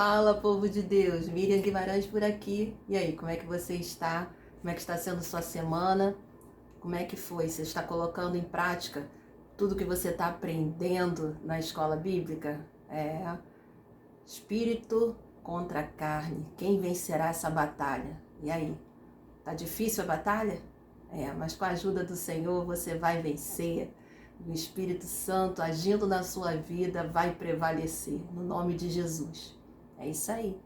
Fala, povo de Deus, Miriam Guimarães por aqui. E aí, como é que você está? Como é que está sendo sua semana? Como é que foi? Você está colocando em prática tudo que você está aprendendo na escola bíblica? Espírito contra a carne. Quem vencerá essa batalha? E aí, tá difícil a batalha? Mas com a ajuda do Senhor você vai vencer. O Espírito Santo agindo na sua vida vai prevalecer, no nome de Jesus. É isso aí.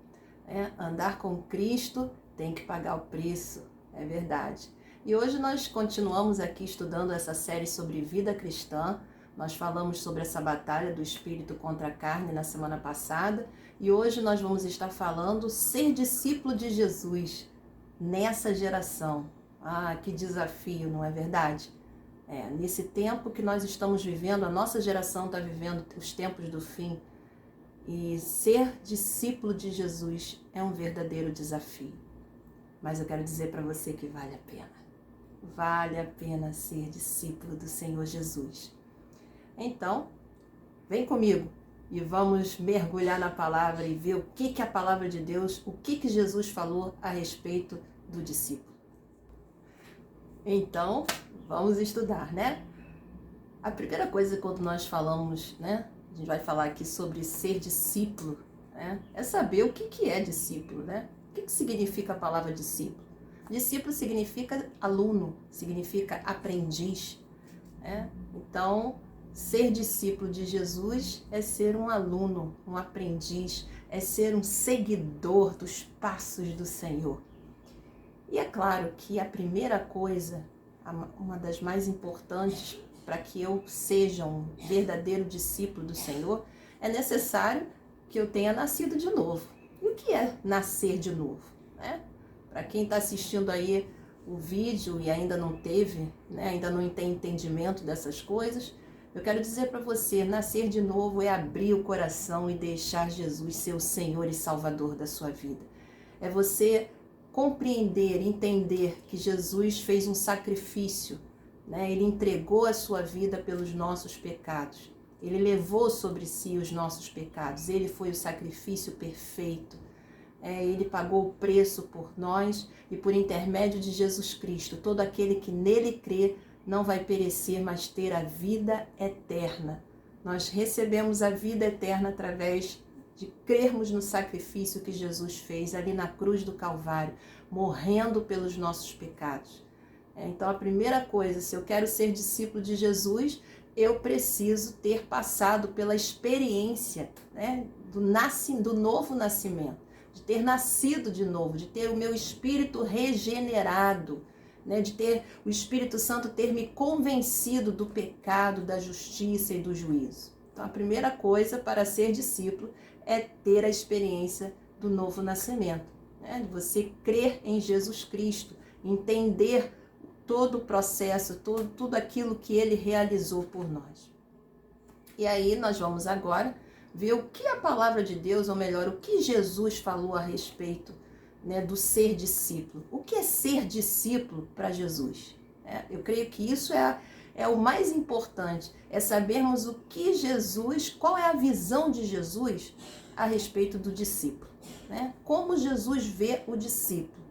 Andar com Cristo tem que pagar o preço, é verdade. E hoje nós continuamos aqui estudando essa série sobre vida cristã. Nós falamos sobre essa batalha do Espírito contra a carne na semana passada. E hoje nós vamos estar falando ser discípulo de Jesus nessa geração. Que desafio, não é verdade? Nesse tempo que nós estamos vivendo, a nossa geração está vivendo os tempos do fim, e ser discípulo de Jesus é um verdadeiro desafio. Mas eu quero dizer para você que vale a pena. Vale a pena ser discípulo do Senhor Jesus. Então, vem comigo e vamos mergulhar na palavra e ver o que a palavra de Deus, o que Jesus falou a respeito do discípulo. Então, vamos estudar, né? A primeira coisa quando nós falamos, né? A gente vai falar aqui sobre ser discípulo, né? É saber o que é discípulo, né? O que significa a palavra discípulo? Discípulo significa aluno, significa aprendiz, né? Então, ser discípulo de Jesus é ser um aluno, um aprendiz, é ser um seguidor dos passos do Senhor. E é claro que a primeira coisa, uma das mais importantes para que eu seja um verdadeiro discípulo do Senhor, é necessário que eu tenha nascido de novo. E o que é nascer de novo? Para quem está assistindo aí o vídeo e ainda não teve, ainda não tem entendimento dessas coisas, eu quero dizer para você, nascer de novo é abrir o coração e deixar Jesus ser o Senhor e Salvador da sua vida. É você compreender, entender que Jesus fez um sacrifício, Ele entregou a sua vida pelos nossos pecados. Ele levou sobre si os nossos pecados. Ele foi o sacrifício perfeito. Ele pagou o preço por nós e por intermédio de Jesus Cristo. Todo aquele que nele crê não vai perecer, mas ter a vida eterna. Nós recebemos a vida eterna através de crermos no sacrifício que Jesus fez ali na cruz do Calvário, morrendo pelos nossos pecados. Então, a primeira coisa, se eu quero ser discípulo de Jesus, eu preciso ter passado pela experiência do novo nascimento, de ter nascido de novo, de ter o meu espírito regenerado, de ter o Espírito Santo ter me convencido do pecado, da justiça e do juízo. Então, a primeira coisa para ser discípulo é ter a experiência do novo nascimento, de você crer em Jesus Cristo, entender todo o processo, tudo aquilo que Ele realizou por nós. E aí nós vamos agora ver o que a palavra de Deus, ou melhor, o que Jesus falou a respeito do ser discípulo. O que é ser discípulo para Jesus? Eu creio que isso é o mais importante, é sabermos o que Jesus, qual é a visão de Jesus a respeito do discípulo. Como Jesus vê o discípulo.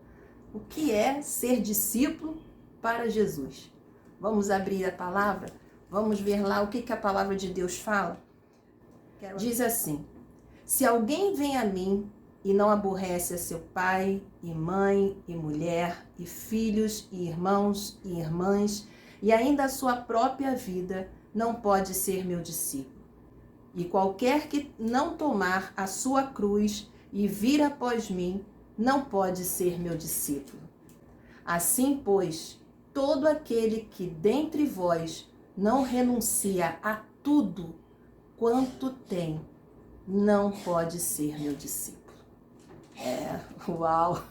O que é ser discípulo para Jesus? Vamos abrir a palavra? Vamos ver lá o que a palavra de Deus fala? Diz assim: se alguém vem a mim e não aborrece a seu pai, e mãe, e mulher, e filhos, e irmãos, e irmãs, e ainda a sua própria vida, não pode ser meu discípulo. E qualquer que não tomar a sua cruz e vir após mim, não pode ser meu discípulo. Assim, pois, todo aquele que dentre vós não renuncia a tudo quanto tem, não pode ser meu discípulo. Uau!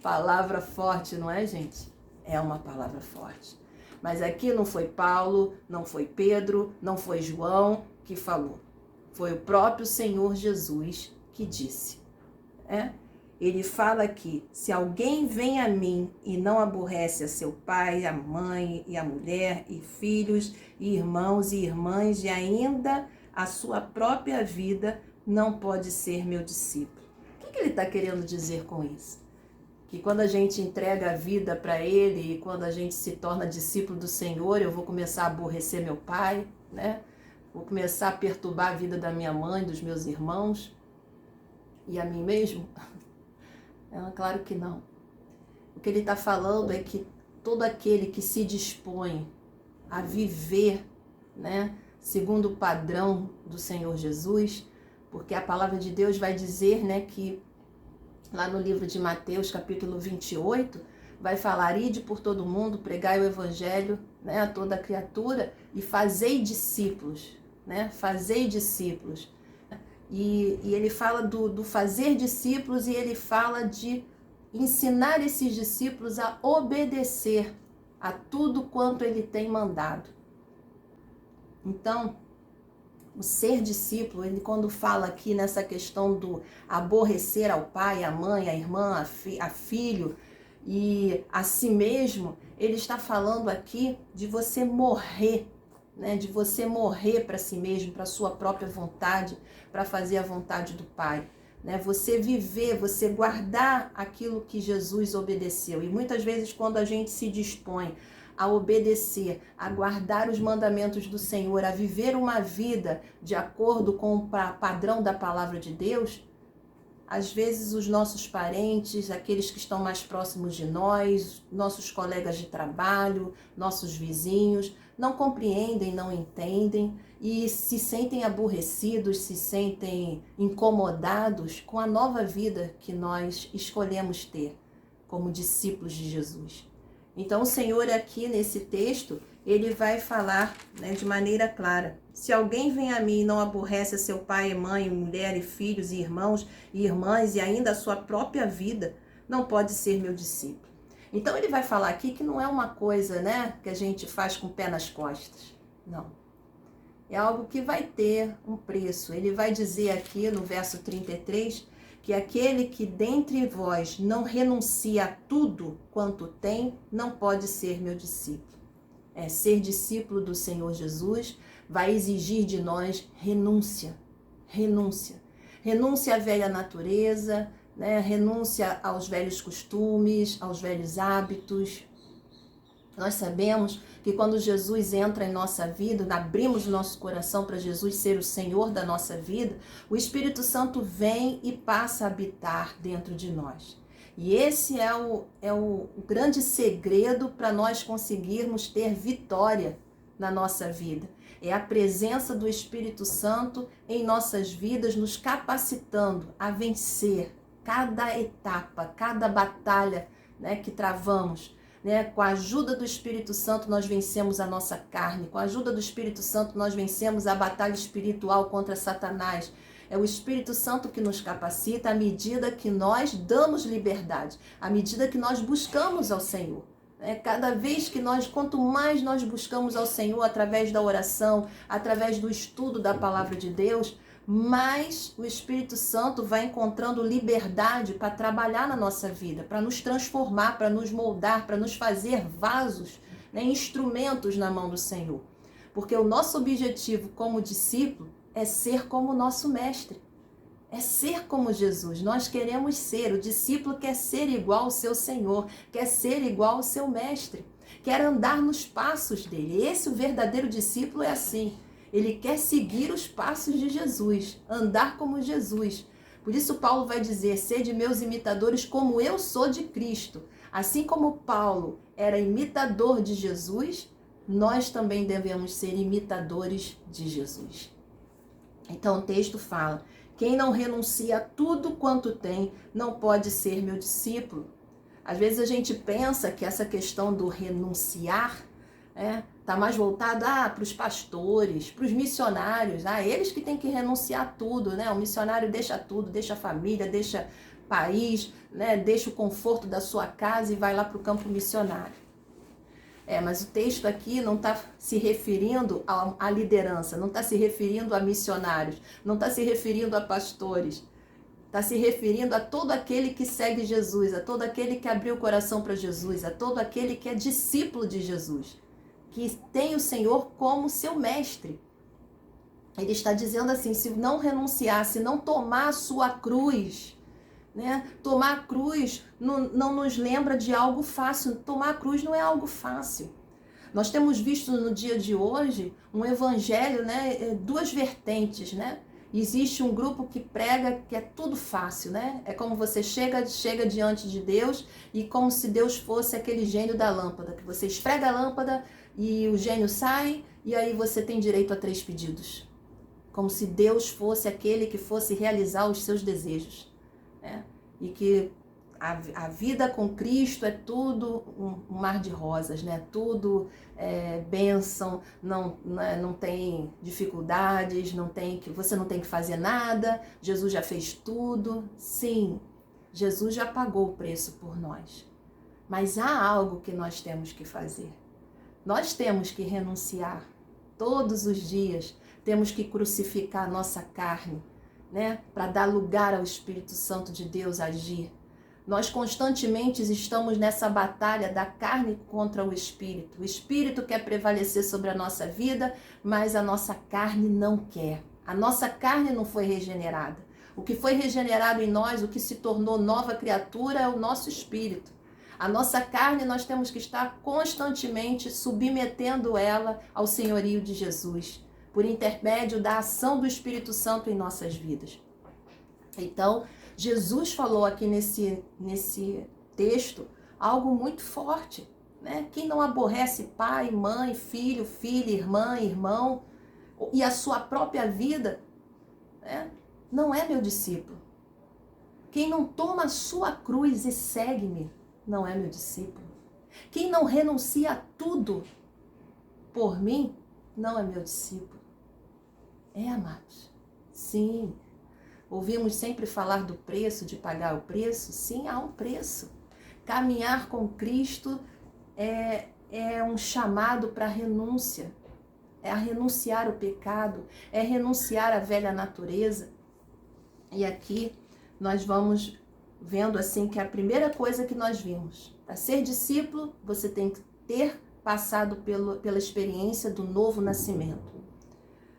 Palavra forte, não é, gente? É uma palavra forte. Mas aqui não foi Paulo, não foi Pedro, não foi João que falou. Foi o próprio Senhor Jesus que disse. Ele fala aqui: se alguém vem a mim e não aborrece a seu pai, a mãe, e a mulher, e filhos, e irmãos e irmãs, e ainda a sua própria vida, não pode ser meu discípulo. O que ele está querendo dizer com isso? Que quando a gente entrega a vida para Ele e quando a gente se torna discípulo do Senhor, eu vou começar a aborrecer meu pai, né? Vou começar a perturbar a vida da minha mãe, dos meus irmãos e a mim mesmo? Claro que não. O que ele está falando é que todo aquele que se dispõe a viver, né, segundo o padrão do Senhor Jesus, porque a palavra de Deus vai dizer, né, que lá no livro de Mateus, capítulo 28, vai falar: ide por todo mundo, pregai o evangelho, né, a toda criatura e fazei discípulos, né, fazei discípulos. E ele fala do fazer discípulos e ele fala de ensinar esses discípulos a obedecer a tudo quanto ele tem mandado. Então, o ser discípulo, ele quando fala aqui nessa questão do aborrecer ao pai, à mãe, à irmã, a filho e a si mesmo, ele está falando aqui de você morrer, né? De você morrer para si mesmo, para a sua própria vontade, para fazer a vontade do Pai. Né? Você viver, você guardar aquilo que Jesus obedeceu. E muitas vezes quando a gente se dispõe a obedecer, a guardar os mandamentos do Senhor, a viver uma vida de acordo com o padrão da palavra de Deus, às vezes os nossos parentes, aqueles que estão mais próximos de nós, nossos colegas de trabalho, nossos vizinhos, não compreendem, não entendem e se sentem aborrecidos, se sentem incomodados com a nova vida que nós escolhemos ter como discípulos de Jesus. Então o Senhor aqui nesse texto, ele vai falar, né, de maneira clara: se alguém vem a mim e não aborrece a seu pai e mãe, mulher e filhos e irmãos e irmãs e ainda a sua própria vida, não pode ser meu discípulo. Então ele vai falar aqui que não é uma coisa, né, que a gente faz com o pé nas costas. Não. É algo que vai ter um preço. Ele vai dizer aqui no verso 33 que aquele que dentre vós não renuncia a tudo quanto tem, não pode ser meu discípulo. Ser discípulo do Senhor Jesus vai exigir de nós renúncia. Renúncia à velha natureza, né? Renúncia aos velhos costumes, aos velhos hábitos. Nós sabemos que quando Jesus entra em nossa vida, abrimos o nosso coração para Jesus ser o Senhor da nossa vida, o Espírito Santo vem e passa a habitar dentro de nós. E esse é o grande segredo para nós conseguirmos ter vitória na nossa vida. É a presença do Espírito Santo em nossas vidas, nos capacitando a vencer cada etapa, cada batalha, né, que travamos. Né? Com a ajuda do Espírito Santo nós vencemos a nossa carne, com a ajuda do Espírito Santo nós vencemos a batalha espiritual contra Satanás. É o Espírito Santo que nos capacita à medida que nós damos liberdade, à medida que nós buscamos ao Senhor. Cada vez que quanto mais nós buscamos ao Senhor através da oração, através do estudo da palavra de Deus, mais o Espírito Santo vai encontrando liberdade para trabalhar na nossa vida, para nos transformar, para nos moldar, para nos fazer vasos, né, instrumentos na mão do Senhor. Porque o nosso objetivo como discípulo é ser como o nosso mestre, é ser como Jesus. Nós queremos ser, o discípulo quer ser igual ao seu Senhor, quer ser igual ao seu mestre, quer andar nos passos dele. Esse, o verdadeiro discípulo, é assim. Ele quer seguir os passos de Jesus, andar como Jesus. Por isso Paulo vai dizer: sede meus imitadores como eu sou de Cristo. Assim como Paulo era imitador de Jesus, nós também devemos ser imitadores de Jesus. Então o texto fala: quem não renuncia a tudo quanto tem, não pode ser meu discípulo. Às vezes a gente pensa que essa questão do renunciar está mais voltado para os pastores, para os missionários, eles que têm que renunciar a tudo, né? O missionário deixa tudo, deixa a família, deixa país, né? Deixa o conforto da sua casa e vai lá para o campo missionário. Mas o texto aqui não está se referindo à liderança, não está se referindo a missionários, não está se referindo a pastores. Está se referindo a todo aquele que segue Jesus, a todo aquele que abriu o coração para Jesus, a todo aquele que é discípulo de Jesus, que tem o Senhor como seu mestre. Ele está dizendo assim, se não renunciar, se não tomar a sua cruz, né? Tomar a cruz não nos lembra de algo fácil. Tomar a cruz não é algo fácil. Nós temos visto no dia de hoje um evangelho, né? Duas vertentes, né? Existe um grupo que prega que é tudo fácil, né? É como você chega diante de Deus e como se Deus fosse aquele gênio da lâmpada, que você esfrega a lâmpada e o gênio sai e aí você tem direito a 3 pedidos. Como se Deus fosse aquele que fosse realizar os seus desejos, né? E que a vida com Cristo é tudo um mar de rosas, né? Tudo bênção, não tem dificuldades, você não tem que fazer nada, Jesus já fez tudo. Sim, Jesus já pagou o preço por nós. Mas há algo que nós temos que fazer. Nós temos que renunciar todos os dias, temos que crucificar a nossa carne, né? Para dar lugar ao Espírito Santo de Deus agir. Nós constantemente estamos nessa batalha da carne contra o Espírito. O Espírito quer prevalecer sobre a nossa vida, mas a nossa carne não quer. A nossa carne não foi regenerada. O que foi regenerado em nós, o que se tornou nova criatura é o nosso Espírito. A nossa carne, nós temos que estar constantemente submetendo ela ao senhorio de Jesus, por intermédio da ação do Espírito Santo em nossas vidas. Então, Jesus falou aqui nesse texto algo muito forte, né? Quem não aborrece pai, mãe, filho, filha, irmã, irmão e a sua própria vida, né? Não é meu discípulo. Quem não toma a sua cruz e segue-me, não é meu discípulo. Quem não renuncia a tudo por mim, não é meu discípulo. Amados. Sim. Ouvimos sempre falar do preço, de pagar o preço. Sim, há um preço. Caminhar com Cristo é um chamado para renúncia. É a renunciar o pecado, é renunciar à velha natureza. E aqui nós vamos vendo assim que a primeira coisa que nós vimos, para ser discípulo, você tem que ter passado pela experiência do novo nascimento.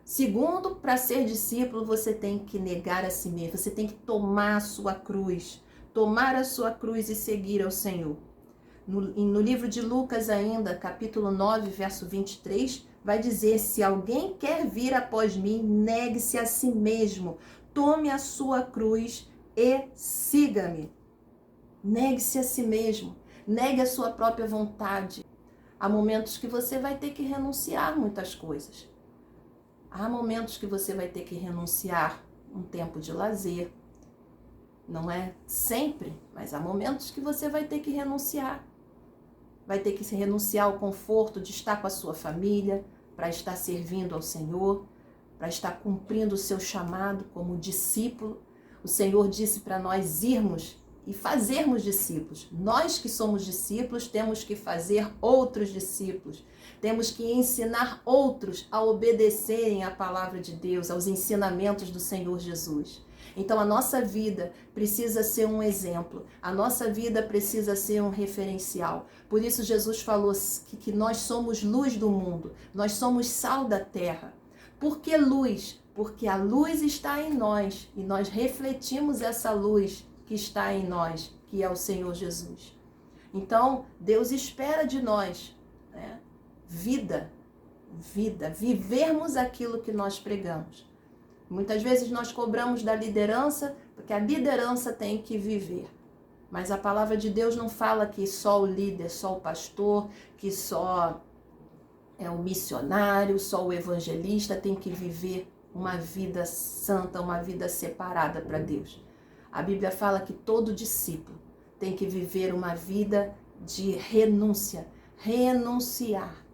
Segundo, para ser discípulo, você tem que negar a si mesmo, você tem que tomar a sua cruz e seguir ao Senhor. No livro de Lucas ainda, capítulo 9, verso 23, vai dizer, se alguém quer vir após mim, negue-se a si mesmo, tome a sua cruz e siga-me. Negue-se a si mesmo, negue a sua própria vontade. Há momentos que você vai ter que renunciar muitas coisas. Há momentos que você vai ter que renunciar um tempo de lazer. Não é sempre, mas há momentos que você vai ter que renunciar. Vai ter que renunciar ao conforto de estar com a sua família, para estar servindo ao Senhor, para estar cumprindo o seu chamado como discípulo. O Senhor disse para nós irmos e fazermos discípulos. Nós que somos discípulos temos que fazer outros discípulos. Temos que ensinar outros a obedecerem à palavra de Deus, aos ensinamentos do Senhor Jesus. Então a nossa vida precisa ser um exemplo, a nossa vida precisa ser um referencial. Por isso Jesus falou que nós somos luz do mundo, nós somos sal da terra. Por que luz? Porque a luz está em nós e nós refletimos essa luz que está em nós, que é o Senhor Jesus. Então Deus espera de nós, né? Vida, vivermos aquilo que nós pregamos. Muitas vezes nós cobramos da liderança, porque a liderança tem que viver. Mas a palavra de Deus não fala que só o líder, só o pastor, que só é o missionário, só o evangelista tem que viver uma vida santa, uma vida separada para Deus. A Bíblia fala que todo discípulo tem que viver uma vida de renúncia, renunciar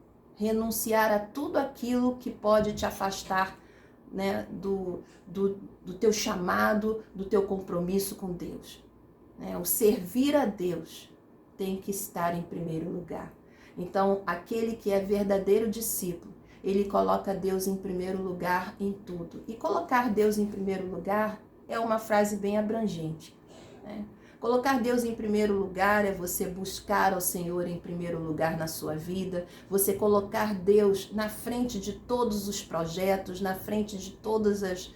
a tudo aquilo que pode te afastar, né, do teu chamado, do teu compromisso com Deus. Né? O servir a Deus tem que estar em primeiro lugar. Então, aquele que é verdadeiro discípulo, ele coloca Deus em primeiro lugar em tudo. E colocar Deus em primeiro lugar é uma frase bem abrangente, né? Colocar Deus em primeiro lugar é você buscar ao Senhor em primeiro lugar na sua vida, você colocar Deus na frente de todos os projetos, na frente de todas as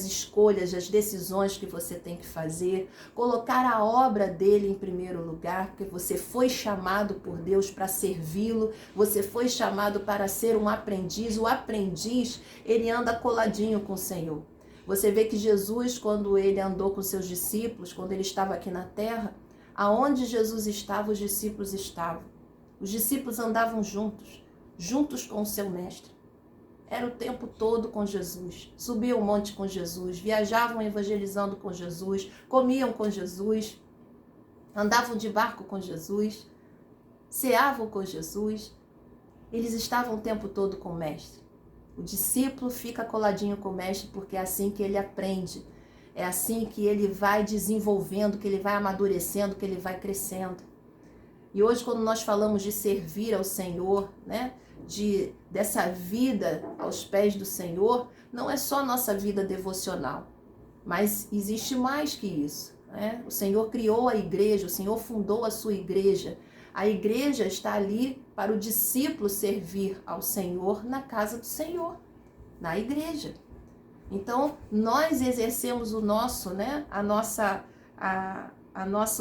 escolhas, as decisões que você tem que fazer, colocar a obra dele em primeiro lugar, porque você foi chamado por Deus para servi-lo, você foi chamado para ser um aprendiz. O aprendiz, ele anda coladinho com o Senhor. Você vê que Jesus, quando ele andou com seus discípulos, quando ele estava aqui na terra, aonde Jesus estava, os discípulos estavam. Os discípulos andavam juntos com o seu mestre. Era o tempo todo com Jesus. Subiam o monte com Jesus, viajavam evangelizando com Jesus, comiam com Jesus, andavam de barco com Jesus, ceavam com Jesus. Eles estavam o tempo todo com o mestre. O discípulo fica coladinho com o mestre porque é assim que ele aprende. É assim que ele vai desenvolvendo, que ele vai amadurecendo, que ele vai crescendo. E hoje, quando nós falamos de servir ao Senhor, dessa vida aos pés do Senhor, não é só nossa vida devocional, mas existe mais que isso. O Senhor criou a igreja, o Senhor fundou a sua igreja. A igreja está ali para o discípulo servir ao Senhor na casa do Senhor, na igreja. Então, nós exercemos o nosso, o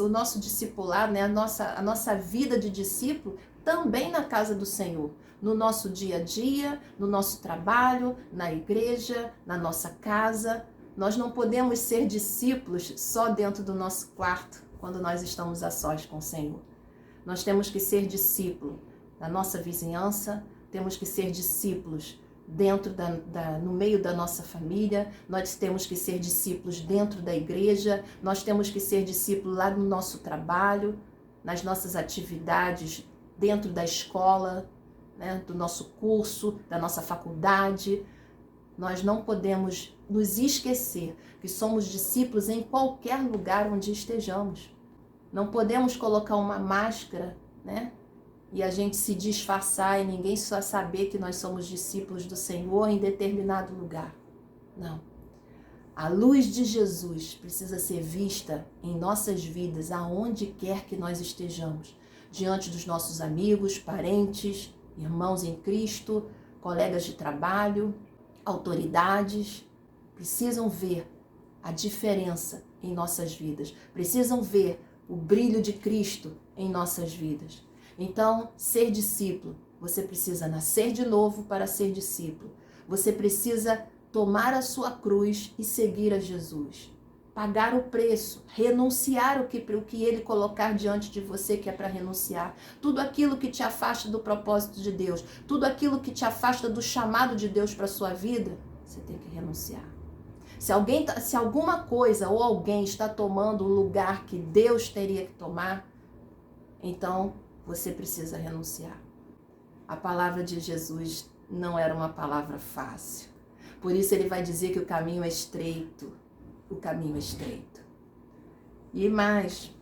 nosso discipulado, a nossa vida de discípulo também na casa do Senhor, no nosso dia a dia, no nosso trabalho, na igreja, na nossa casa. Nós não podemos ser discípulos só dentro do nosso quarto, quando nós estamos a sós com o Senhor. Nós temos que ser discípulo na nossa vizinhança, temos que ser discípulos dentro no meio da nossa família, nós temos que ser discípulos dentro da igreja, nós temos que ser discípulos lá no nosso trabalho, nas nossas atividades, dentro da escola, do nosso curso, da nossa faculdade. Nós não podemos nos esquecer que somos discípulos em qualquer lugar onde estejamos. Não podemos colocar uma máscara, e a gente se disfarçar e ninguém só saber que nós somos discípulos do Senhor em determinado lugar. Não. A luz de Jesus precisa ser vista em nossas vidas, aonde quer que nós estejamos. Diante dos nossos amigos, parentes, irmãos em Cristo, colegas de trabalho, autoridades. Precisam ver a diferença em nossas vidas. Precisam ver o brilho de Cristo em nossas vidas. Então, ser discípulo, você precisa nascer de novo para ser discípulo. Você precisa tomar a sua cruz e seguir a Jesus. Pagar o preço, renunciar o que ele colocar diante de você que é para renunciar. Tudo aquilo que te afasta do propósito de Deus, tudo aquilo que te afasta do chamado de Deus para a sua vida, você tem que renunciar. Se alguma coisa ou alguém está tomando o lugar que Deus teria que tomar, então você precisa renunciar. A palavra de Jesus não era uma palavra fácil. Por isso ele vai dizer que o caminho é estreito. O caminho é estreito. E mais,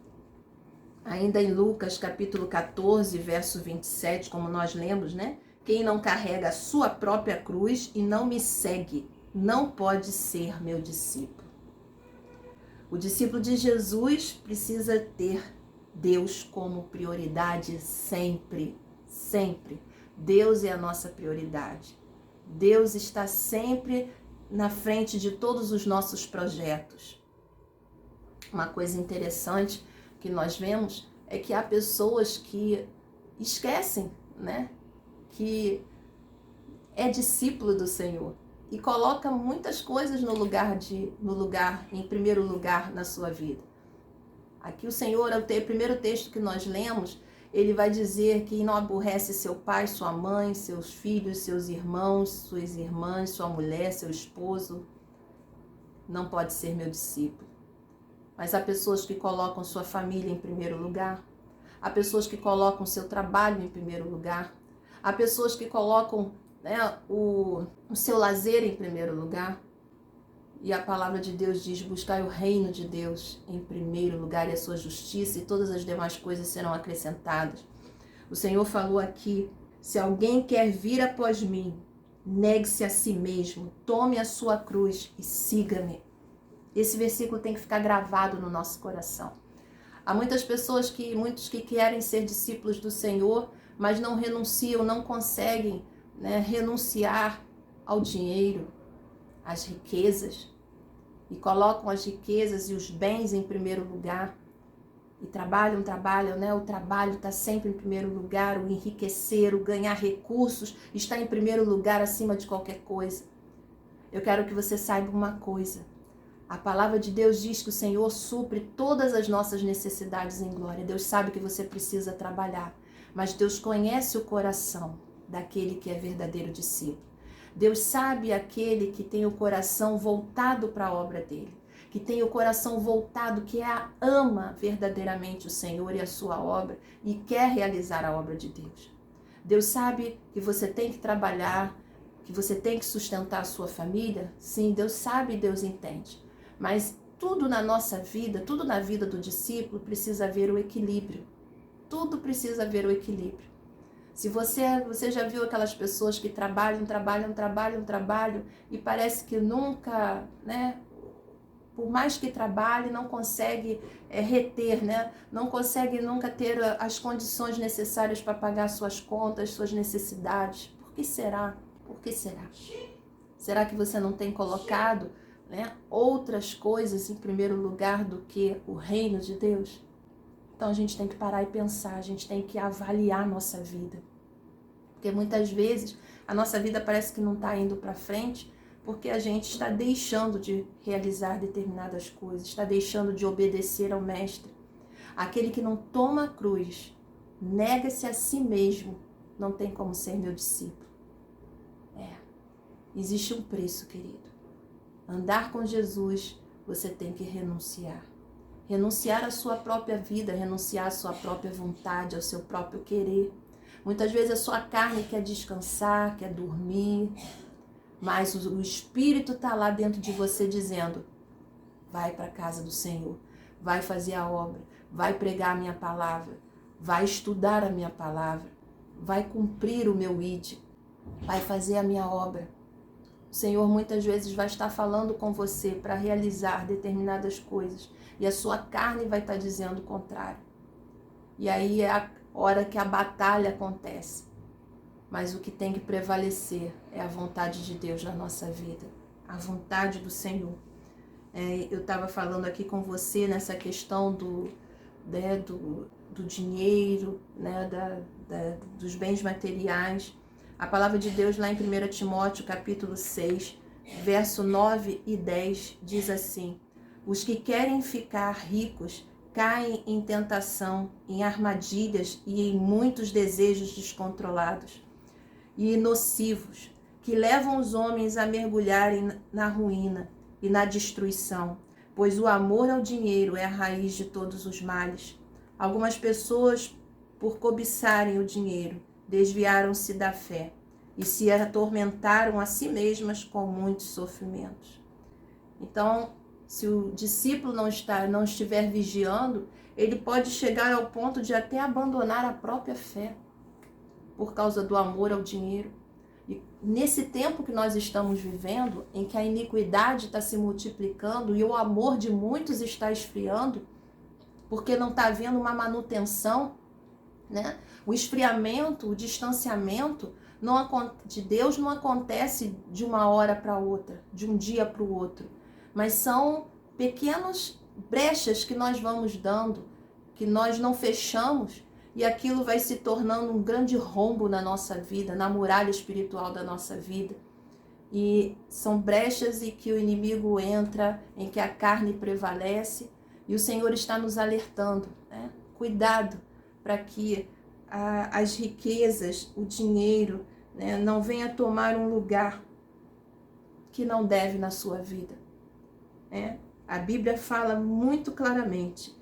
ainda em Lucas capítulo 14, verso 27, como nós lemos, Quem não carrega a sua própria cruz e não me segue, não pode ser meu discípulo. O discípulo de Jesus precisa ter Deus como prioridade sempre, sempre. Deus é a nossa prioridade. Deus está sempre na frente de todos os nossos projetos. Uma coisa interessante que nós vemos é que há pessoas que esquecem, que é discípulo do Senhor e coloca muitas coisas em primeiro lugar na sua vida. Aqui o Senhor, o primeiro texto que nós lemos, ele vai dizer que não aborrece seu pai, sua mãe, seus filhos, seus irmãos, suas irmãs, sua mulher, seu esposo, não pode ser meu discípulo. Mas há pessoas que colocam sua família em primeiro lugar, há pessoas que colocam seu trabalho em primeiro lugar, há pessoas que colocam o seu lazer em primeiro lugar. E a palavra de Deus diz: buscai o reino de Deus em primeiro lugar e a sua justiça, e todas as demais coisas serão acrescentadas. O Senhor falou aqui: se alguém quer vir após mim, negue-se a si mesmo, tome a sua cruz e siga-me. Esse versículo tem que ficar gravado no nosso coração. Há muitas pessoas muitos que querem ser discípulos do Senhor, mas não renunciam, não conseguem, né, renunciar ao dinheiro, às riquezas, e colocam as riquezas e os bens em primeiro lugar. E trabalham, né? O trabalho está sempre em primeiro lugar, o enriquecer, o ganhar recursos está em primeiro lugar acima de qualquer coisa. Eu quero que você saiba uma coisa. A palavra de Deus diz que o Senhor supre todas as nossas necessidades em glória. Deus sabe que você precisa trabalhar, mas Deus conhece o coração daquele que é verdadeiro discípulo. Deus sabe aquele que tem o coração voltado para a obra dele, que tem o coração voltado, que ama verdadeiramente o Senhor e a sua obra e quer realizar a obra de Deus. Deus sabe que você tem que trabalhar, que você tem que sustentar a sua família. Sim, Deus sabe e Deus entende. Mas tudo na nossa vida, tudo na vida do discípulo precisa haver o equilíbrio. Tudo precisa haver o equilíbrio. Se você já viu aquelas pessoas que trabalham e parece que nunca, né, por mais que trabalhe, não consegue reter, né, não consegue nunca ter as condições necessárias para pagar suas contas, suas necessidades. Por que será? Por que será? Será que você não tem colocado, né, outras coisas em primeiro lugar do que o reino de Deus? Então a gente tem que parar e pensar, a gente tem que avaliar a nossa vida. Porque muitas vezes a nossa vida parece que não está indo para frente porque a gente está deixando de realizar determinadas coisas, está deixando de obedecer ao Mestre. Aquele que não toma a cruz, nega-se a si mesmo, não tem como ser meu discípulo. Existe um preço, querido. Andar com Jesus, você tem que renunciar. Renunciar à sua própria vida, renunciar à sua própria vontade, ao seu próprio querer. Muitas vezes a sua carne quer descansar, quer dormir, mas o Espírito está lá dentro de você dizendo: vai para a casa do Senhor, vai fazer a obra, vai pregar a minha palavra, vai estudar a minha palavra, vai cumprir o meu ID, vai fazer a minha obra. O Senhor muitas vezes vai estar falando com você para realizar determinadas coisas e a sua carne vai estar dizendo o contrário. E aí é a hora que a batalha acontece. Mas o que tem que prevalecer é a vontade de Deus na nossa vida, a vontade do Senhor. Eu estava falando aqui com você nessa questão do dinheiro, né, dos bens materiais. A palavra de Deus lá em 1 Timóteo capítulo 6, verso 9 e 10 diz assim: os que querem ficar ricos caem em tentação, em armadilhas e em muitos desejos descontrolados e nocivos, que levam os homens a mergulharem na ruína e na destruição, pois o amor ao dinheiro é a raiz de todos os males. Algumas pessoas, por cobiçarem o dinheiro, desviaram-se da fé e se atormentaram a si mesmas com muitos sofrimentos. Então, se o discípulo não estiver vigiando, ele pode chegar ao ponto de até abandonar a própria fé por causa do amor ao dinheiro. E nesse tempo que nós estamos vivendo, em que a iniquidade está se multiplicando e o amor de muitos está esfriando, porque não está havendo uma manutenção, né? O esfriamento, o distanciamento de Deus não acontece de uma hora para outra, de um dia para o outro, mas são pequenas brechas que nós vamos dando, que nós não fechamos, e aquilo vai se tornando um grande rombo na nossa vida, na muralha espiritual da nossa vida. E são brechas em que o inimigo entra, em que a carne prevalece, e o Senhor está nos alertando, né? Cuidado para que as riquezas, o dinheiro, né, não venha tomar um lugar que não deve na sua vida. Né? A Bíblia fala muito claramente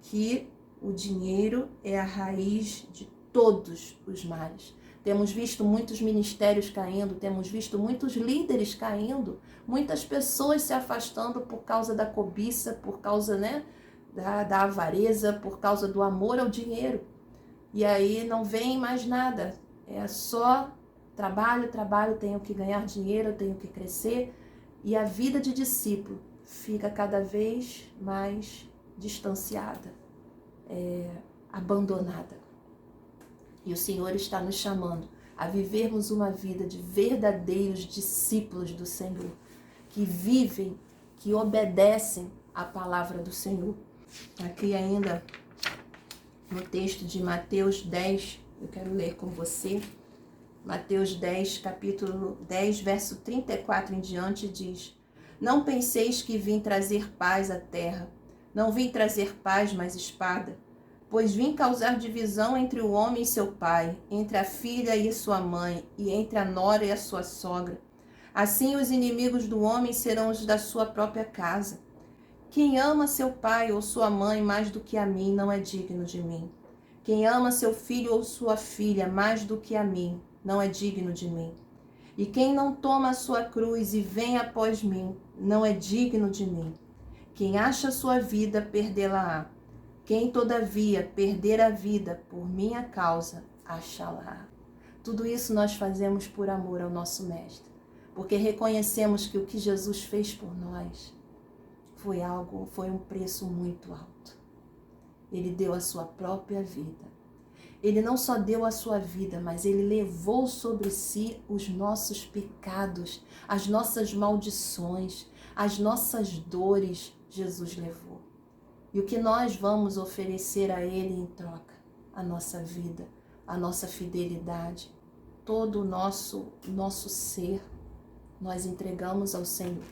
que o dinheiro é a raiz de todos os males. Temos visto muitos ministérios caindo, temos visto muitos líderes caindo, muitas pessoas se afastando por causa da cobiça, por causa, né, da avareza, por causa do amor ao dinheiro. E aí não vem mais nada, é só trabalho, tenho que ganhar dinheiro, tenho que crescer. E a vida de discípulo fica cada vez mais distanciada. abandonada. E o Senhor está nos chamando a vivermos uma vida de verdadeiros discípulos do Senhor, que vivem, que obedecem à palavra do Senhor. Aqui ainda no texto de Mateus 10, eu quero ler com você. Mateus 10, capítulo 10, verso 34 em diante diz: Não penseis que vim trazer paz à terra. Não vim trazer paz, mas espada. Pois vim causar divisão entre o homem e seu pai, entre a filha e sua mãe, e entre a nora e a sua sogra. Assim os inimigos do homem serão os da sua própria casa. Quem ama seu pai ou sua mãe mais do que a mim não é digno de mim. Quem ama seu filho ou sua filha mais do que a mim não é digno de mim. E quem não toma a sua cruz e vem após mim não é digno de mim. Quem acha sua vida, perdê-la-á. Quem, todavia, perder a vida por minha causa, achá-la. Tudo isso nós fazemos por amor ao nosso Mestre, porque reconhecemos que o que Jesus fez por nós foi um preço muito alto. Ele deu a sua própria vida. Ele não só deu a sua vida, mas ele levou sobre si os nossos pecados, as nossas maldições, as nossas dores, Jesus levou. E o que nós vamos oferecer a ele em troca? A nossa vida, a nossa fidelidade, todo o nosso ser, nós entregamos ao Senhor.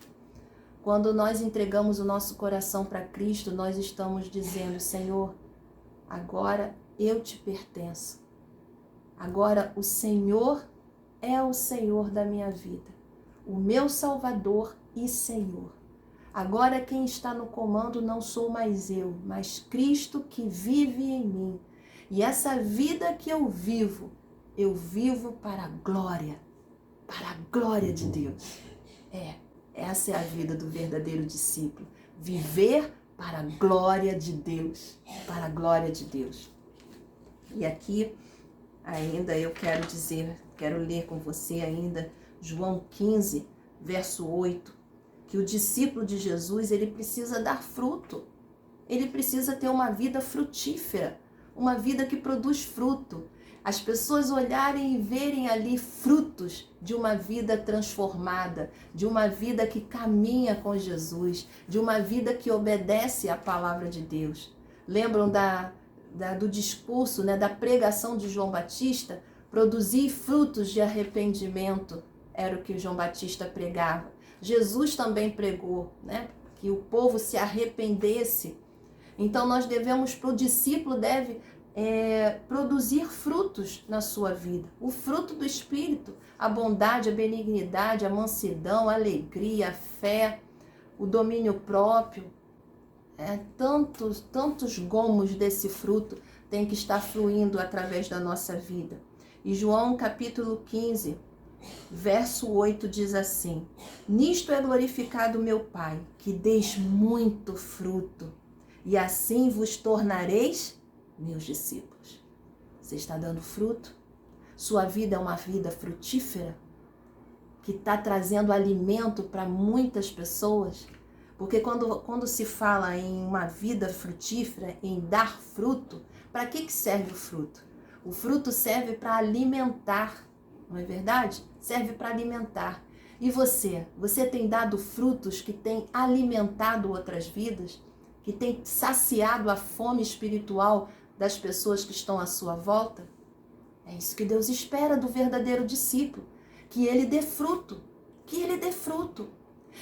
Quando nós entregamos o nosso coração para Cristo, nós estamos dizendo: Senhor, agora eu te pertenço. Agora o Senhor é o Senhor da minha vida, o meu Salvador e Senhor. Agora quem está no comando não sou mais eu, mas Cristo que vive em mim. E essa vida que eu vivo para a glória de Deus. Essa é a vida do verdadeiro discípulo. Viver para a glória de Deus, para a glória de Deus. E aqui ainda eu quero ler com você ainda João 15, verso 8. Que o discípulo de Jesus, ele precisa dar fruto. Ele precisa ter uma vida frutífera, uma vida que produz fruto. As pessoas olharem e verem ali frutos de uma vida transformada, de uma vida que caminha com Jesus, de uma vida que obedece à palavra de Deus. Lembram do discurso, da pregação de João Batista? Produzir frutos de arrependimento, era o que João Batista pregava. Jesus também pregou, que o povo se arrependesse. Então o discípulo deve produzir frutos na sua vida. O fruto do Espírito, a bondade, a benignidade, a mansidão, a alegria, a fé, o domínio próprio. Tantos gomos desse fruto tem que estar fluindo através da nossa vida. E João capítulo 15, verso 8 diz assim: Nisto é glorificado meu Pai, que deis muito fruto, e assim vos tornareis meus discípulos. Você está dando fruto? Sua vida é uma vida frutífera, que está trazendo alimento para muitas pessoas? Porque quando se fala em uma vida frutífera, em dar fruto, para que serve o fruto? O fruto serve para alimentar, não é verdade? Serve para alimentar. E você tem dado frutos que têm alimentado outras vidas? Que têm saciado a fome espiritual das pessoas que estão à sua volta? É isso que Deus espera do verdadeiro discípulo. Que ele dê fruto. Que ele dê fruto.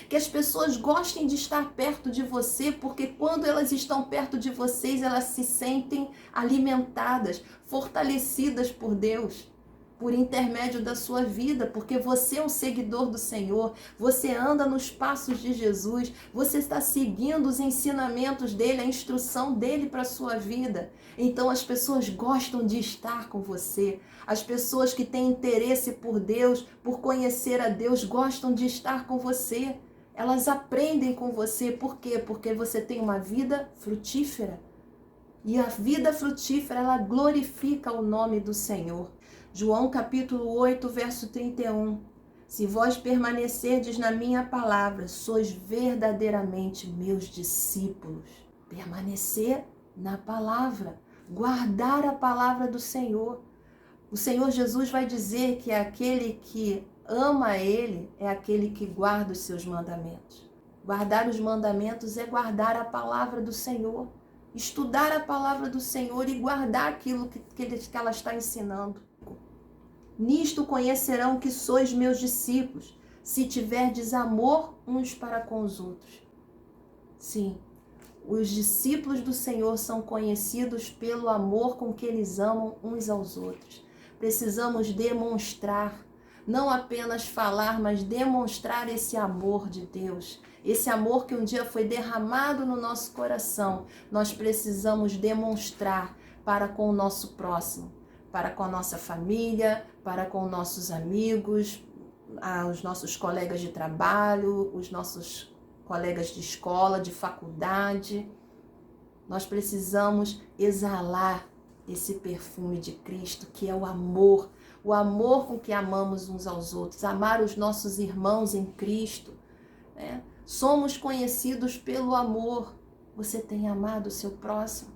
Que as pessoas gostem de estar perto de você, porque quando elas estão perto de vocês, elas se sentem alimentadas, fortalecidas por Deus, por intermédio da sua vida, porque você é um seguidor do Senhor, você anda nos passos de Jesus, você está seguindo os ensinamentos dele, a instrução dele para a sua vida. Então as pessoas gostam de estar com você. As pessoas que têm interesse por Deus, por conhecer a Deus, gostam de estar com você. Elas aprendem com você. Por quê? Porque você tem uma vida frutífera. E a vida frutífera, ela glorifica o nome do Senhor. João capítulo 8, verso 31. Se vós permanecerdes na minha palavra, sois verdadeiramente meus discípulos. Permanecer Na palavra. Guardar a palavra do Senhor. O Senhor Jesus vai dizer que aquele que ama Ele é aquele que guarda os seus mandamentos. Guardar os mandamentos é guardar a palavra do Senhor. Estudar a palavra do Senhor e guardar aquilo que ela está ensinando. Nisto conhecerão que sois meus discípulos, se tiverdes amor uns para com os outros. Sim, os discípulos do Senhor são conhecidos pelo amor com que eles amam uns aos outros. Precisamos demonstrar, não apenas falar, mas demonstrar esse amor de Deus. Esse amor que um dia foi derramado no nosso coração, nós precisamos demonstrar para com o nosso próximo, para com a nossa família, para com nossos amigos, os nossos colegas de trabalho, os nossos colegas de escola, de faculdade. Nós precisamos exalar esse perfume de Cristo, que é o amor com que amamos uns aos outros, amar os nossos irmãos em Cristo, né? Somos conhecidos pelo amor. Você tem amado o seu próximo?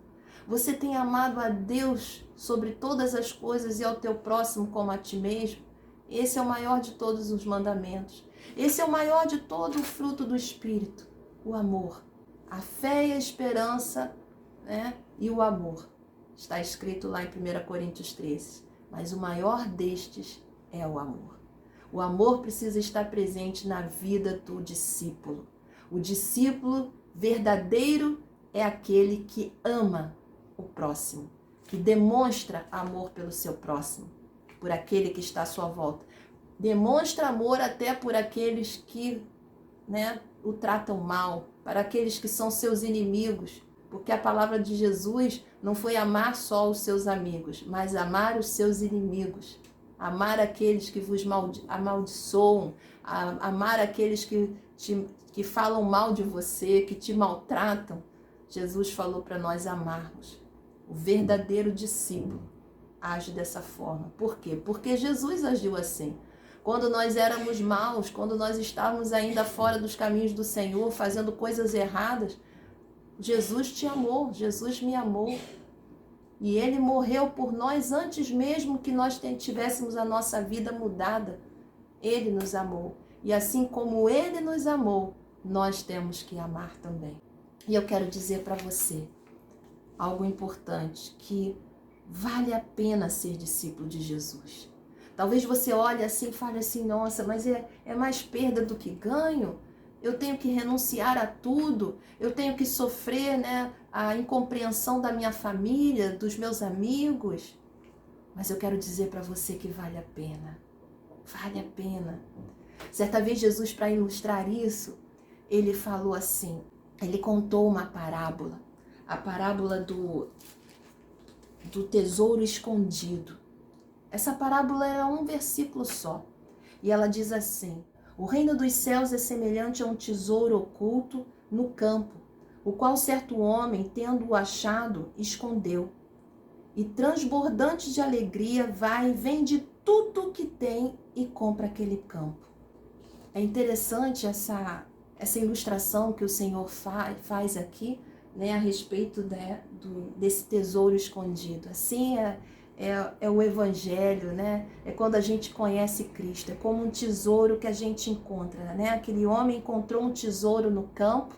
Você tem amado a Deus sobre todas as coisas e ao teu próximo como a ti mesmo? Esse é o maior de todos os mandamentos. Esse é o maior de todo o fruto do Espírito, o amor. A fé e a esperança, né? E o amor. Está escrito lá em 1 Coríntios 13. Mas o maior destes é o amor. O amor precisa estar presente na vida do discípulo. O discípulo verdadeiro é aquele que ama o próximo, que demonstra amor pelo seu próximo, por aquele que está à sua volta. Demonstra amor até por aqueles que, né, o tratam mal, para aqueles que são seus inimigos, porque a palavra de Jesus não foi amar só os seus amigos, mas amar os seus inimigos. Amar aqueles que vos amaldiçoam, amar aqueles que falam mal de você, que te maltratam. Jesus falou para nós amarmos. O verdadeiro discípulo age dessa forma. Por quê? Porque Jesus agiu assim. Quando nós éramos maus, quando nós estávamos ainda fora dos caminhos do Senhor, fazendo coisas erradas, Jesus te amou, Jesus me amou. E Ele morreu por nós antes mesmo que nós tivéssemos a nossa vida mudada. Ele nos amou. E assim como Ele nos amou, nós temos que amar também. E eu quero dizer para você algo importante, que vale a pena ser discípulo de Jesus. Talvez você olhe assim e fale assim, nossa, mas é mais perda do que ganho. Eu tenho que renunciar a tudo, eu tenho que sofrer, né, a incompreensão da minha família, dos meus amigos. Mas eu quero dizer para você que vale a pena. Vale a pena. Certa vez Jesus, para ilustrar isso, ele falou assim, ele contou uma parábola, a parábola do tesouro escondido. Essa parábola é um versículo só. E ela diz assim: o reino dos céus é semelhante a um tesouro oculto no campo, o qual certo homem, tendo-o achado, escondeu. E transbordante de alegria, vai e vende tudo o que tem e compra aquele campo. É interessante essa ilustração que o Senhor faz aqui, né, a respeito desse tesouro escondido. Assim é o Evangelho, né? É quando a gente conhece Cristo, é como um tesouro que a gente encontra, né? Aquele homem encontrou um tesouro no campo,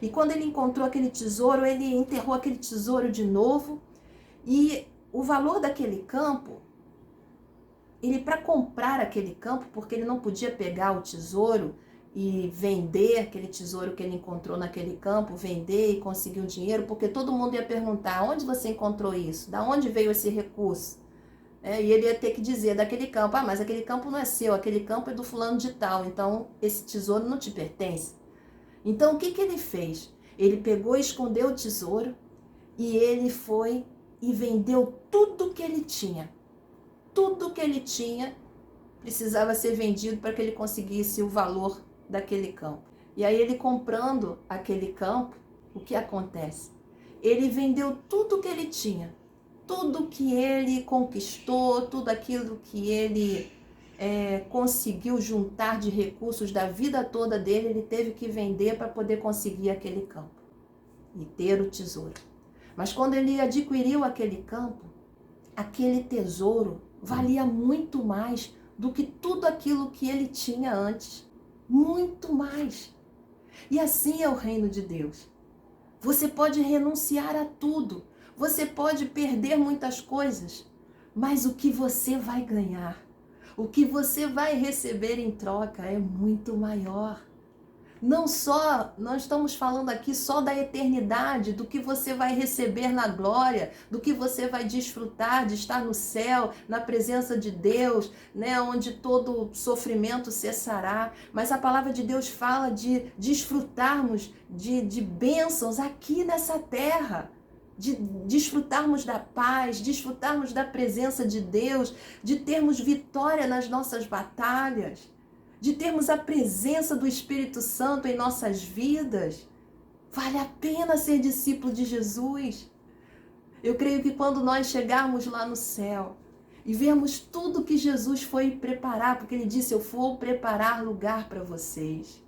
e quando ele encontrou aquele tesouro, ele enterrou aquele tesouro de novo, e o valor daquele campo, para comprar aquele campo, porque ele não podia pegar o tesouro e vender aquele tesouro que ele encontrou naquele campo, vender e conseguir um dinheiro, porque todo mundo ia perguntar, onde você encontrou isso? Da onde veio esse recurso? E ele ia ter que dizer daquele campo, mas aquele campo não é seu, aquele campo é do fulano de tal, então esse tesouro não te pertence. Então o que ele fez? Ele pegou e escondeu o tesouro, e ele foi e vendeu tudo que ele tinha. Tudo que ele tinha precisava ser vendido para que ele conseguisse o valor daquele campo. E aí ele comprando aquele campo, o que acontece? Ele vendeu tudo que ele tinha, tudo que ele conquistou, tudo aquilo que ele conseguiu juntar de recursos da vida toda dele, ele teve que vender para poder conseguir aquele campo e ter o tesouro. Mas quando ele adquiriu aquele campo, aquele tesouro valia muito mais do que tudo aquilo que ele tinha antes. Muito mais. E assim é o reino de Deus. Você pode renunciar a tudo, você pode perder muitas coisas, mas o que você vai ganhar, o que você vai receber em troca é muito maior. Não estamos falando aqui só da eternidade, do que você vai receber na glória, do que você vai desfrutar de estar no céu, na presença de Deus, né, onde todo sofrimento cessará. Mas a palavra de Deus fala de desfrutarmos de bênçãos aqui nessa terra, de desfrutarmos da paz, desfrutarmos da presença de Deus, de termos vitória nas nossas batalhas, de termos a presença do Espírito Santo em nossas vidas. Vale a pena ser discípulo de Jesus. Eu creio que quando nós chegarmos lá no céu e vermos tudo que Jesus foi preparar, porque ele disse, eu vou preparar lugar para vocês.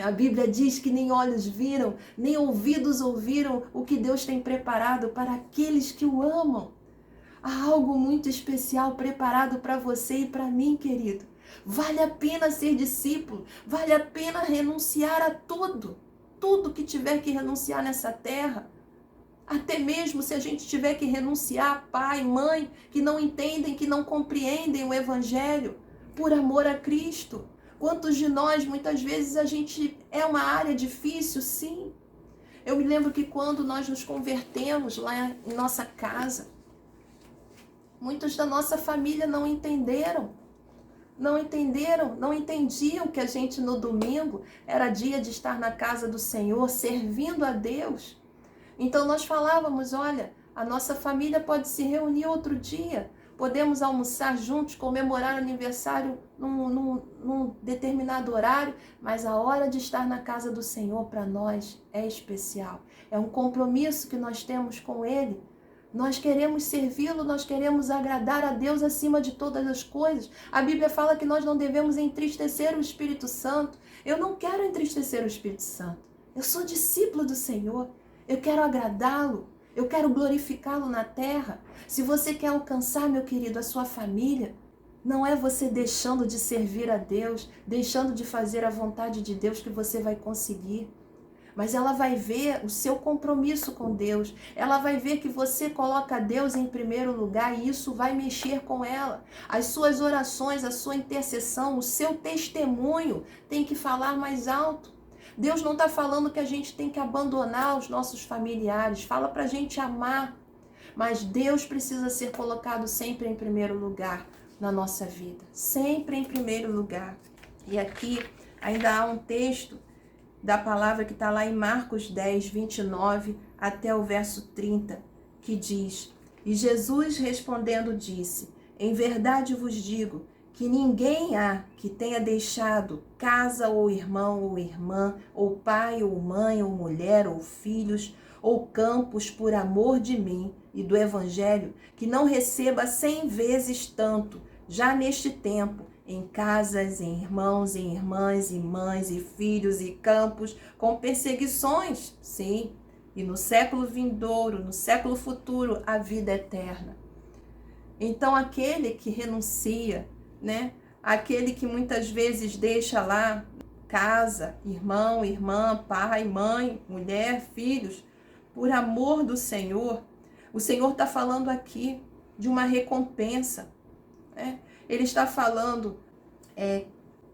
A Bíblia diz que nem olhos viram, nem ouvidos ouviram o que Deus tem preparado para aqueles que o amam. Há algo muito especial preparado para você e para mim, querido. Vale a pena ser discípulo, vale a pena renunciar a tudo que tiver que renunciar nessa terra. Até mesmo se a gente tiver que renunciar a pai, mãe, que não entendem, que não compreendem o Evangelho, por amor a Cristo. Quantos de nós, muitas vezes, é uma área difícil, sim. Eu me lembro que quando nós nos convertemos lá em nossa casa, muitos da nossa família não entendiam que a gente no domingo era dia de estar na casa do Senhor, servindo a Deus. Então nós falávamos, olha, a nossa família pode se reunir outro dia, podemos almoçar juntos, comemorar aniversário num determinado horário, mas a hora de estar na casa do Senhor para nós é especial. É um compromisso que nós temos com Ele. Nós queremos servi-lo, nós queremos agradar a Deus acima de todas as coisas. A Bíblia fala que nós não devemos entristecer o Espírito Santo. Eu não quero entristecer o Espírito Santo. Eu sou discípulo do Senhor. Eu quero agradá-lo. Eu quero glorificá-lo na terra. Se você quer alcançar, meu querido, a sua família, não é você deixando de servir a Deus, deixando de fazer a vontade de Deus que você vai conseguir. Mas ela vai ver o seu compromisso com Deus. Ela vai ver que você coloca Deus em primeiro lugar e isso vai mexer com ela. As suas orações, a sua intercessão, o seu testemunho tem que falar mais alto. Deus não está falando que a gente tem que abandonar os nossos familiares. Fala para a gente amar. Mas Deus precisa ser colocado sempre em primeiro lugar na nossa vida. Sempre em primeiro lugar. E aqui ainda há um texto da palavra que está lá em Marcos 10, 29 até o verso 30, que diz, e Jesus respondendo disse, em verdade vos digo, que ninguém há que tenha deixado casa ou irmão ou irmã, ou pai ou mãe ou mulher ou filhos, ou campos por amor de mim e do Evangelho, que não receba 100 vezes tanto, já neste tempo, em casas, em irmãos, em irmãs, em mães, e filhos, e campos, com perseguições, sim, e no século vindouro, no século futuro, a vida eterna. Então, aquele que renuncia, né? Aquele que muitas vezes deixa lá casa, irmão, irmã, pai, mãe, mulher, filhos, por amor do Senhor, o Senhor está falando aqui de uma recompensa, né? Ele está falando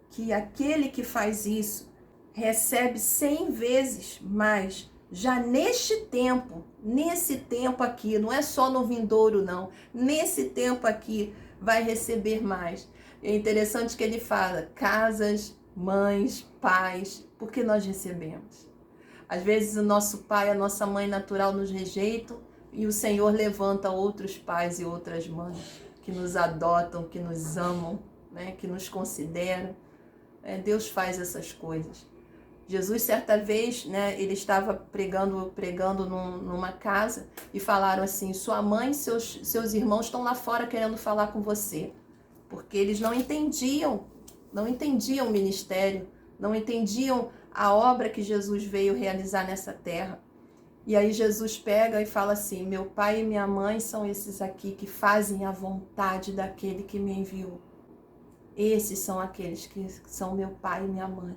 que aquele que faz isso recebe 100 vezes mais, já nesse tempo aqui, não é só no vindouro não, nesse tempo aqui vai receber mais. É interessante que ele fala, casas, mães, pais, porque nós recebemos. Às vezes o nosso pai, a nossa mãe natural nos rejeitam e o Senhor levanta outros pais e outras mães que nos adotam, que nos amam, né, que nos consideram. Deus faz essas coisas. Jesus, certa vez, né, ele estava pregando numa casa e falaram assim, sua mãe e seus irmãos estão lá fora querendo falar com você. Porque eles não entendiam o ministério, não entendiam a obra que Jesus veio realizar nessa terra. E aí Jesus pega e fala assim: meu pai e minha mãe são esses aqui que fazem a vontade daquele que me enviou. Esses são aqueles que são meu pai e minha mãe.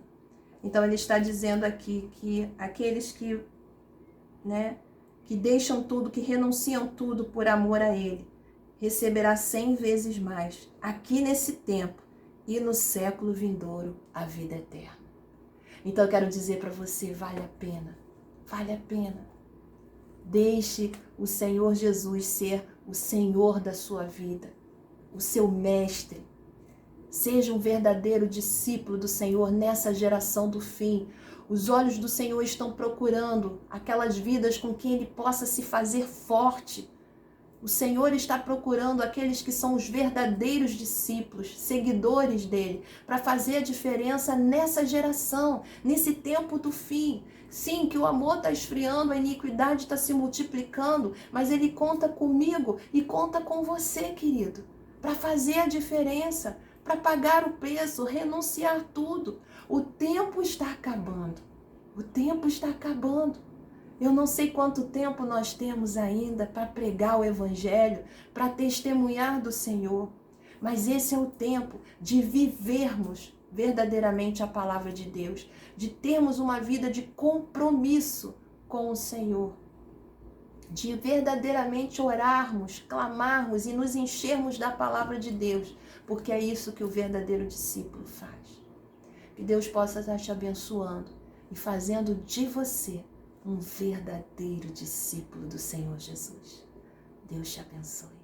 Então ele está dizendo aqui que aqueles que, né, que deixam tudo, que renunciam tudo por amor a ele, receberá 100 vezes mais, aqui nesse tempo e no século vindouro, a vida eterna. Então eu quero dizer para você, vale a pena, vale a pena. Deixe o Senhor Jesus ser o Senhor da sua vida, o seu mestre. Seja um verdadeiro discípulo do Senhor nessa geração do fim. Os olhos do Senhor estão procurando aquelas vidas com quem Ele possa se fazer forte. O Senhor está procurando aqueles que são os verdadeiros discípulos, seguidores dele, para fazer a diferença nessa geração, nesse tempo do fim. Sim, que o amor está esfriando, a iniquidade está se multiplicando, mas Ele conta comigo e conta com você, querido, para fazer a diferença, para pagar o preço, renunciar tudo. O tempo está acabando. O tempo está acabando. Eu não sei quanto tempo nós temos ainda para pregar o Evangelho, para testemunhar do Senhor. Mas esse é o tempo de vivermos verdadeiramente a palavra de Deus, de termos uma vida de compromisso com o Senhor, de verdadeiramente orarmos, clamarmos e nos enchermos da palavra de Deus, porque é isso que o verdadeiro discípulo faz. Que Deus possa estar te abençoando e fazendo de você um verdadeiro discípulo do Senhor Jesus. Deus te abençoe.